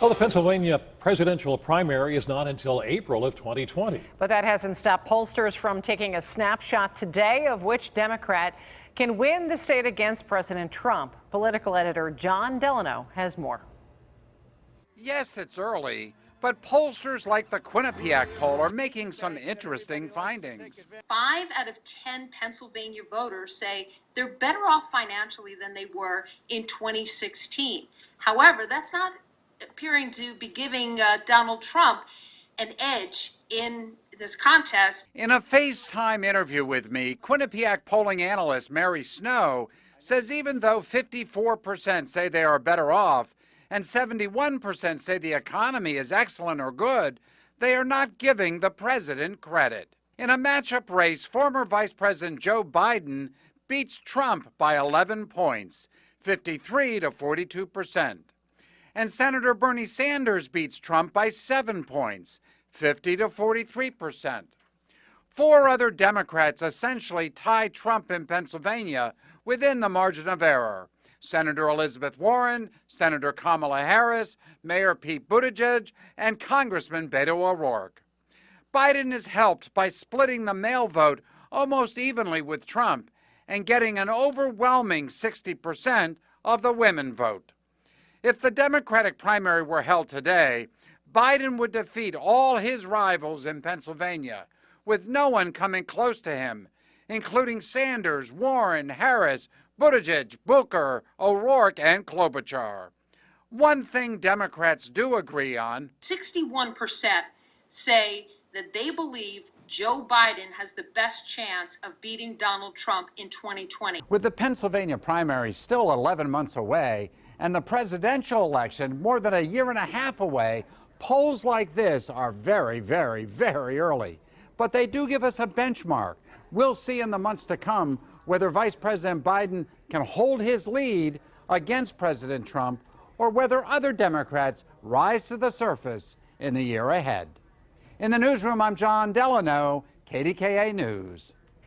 Well, the Pennsylvania presidential primary is not until April of 2020. But that hasn't stopped pollsters from taking a snapshot today of which Democrat can win the state against President Trump. Political editor John Delano has more. Yes, it's early, but pollsters like the Quinnipiac poll are making some interesting findings. 5 out of 10 Pennsylvania voters say they're better off financially than they were in 2016. However, that's not appearing to be giving Donald Trump an edge in this contest. In a FaceTime interview with me, Quinnipiac polling analyst Mary Snow says even though 54% say they are better off and 71% say the economy is excellent or good, they are not giving the president credit. In a matchup race, former Vice President Joe Biden beats Trump by 11 points, 53 to 42%. And Senator Bernie Sanders beats Trump by 7 points, 50 to 43%. 4 other Democrats essentially tie Trump in Pennsylvania within the margin of error. Senator Elizabeth Warren, Senator Kamala Harris, Mayor Pete Buttigieg, and Congressman Beto O'Rourke. Biden is helped by splitting the mail vote almost evenly with Trump and getting an overwhelming 60% of the women vote. If the Democratic primary were held today, Biden would defeat all his rivals in Pennsylvania, with no one coming close to him, including Sanders, Warren, Harris, Buttigieg, Booker, O'Rourke, and Klobuchar. One thing Democrats do agree on: 61% say that they believe Joe Biden has the best chance of beating Donald Trump in 2020. With the Pennsylvania primary still 11 months away and the presidential election more than a year and a half away, polls like this are very, very, very early. But they do give us a benchmark. We'll see in the months to come whether Vice President Biden can hold his lead against President Trump or whether other Democrats rise to the surface in the year ahead. In the newsroom, I'm John Delano, KDKA News.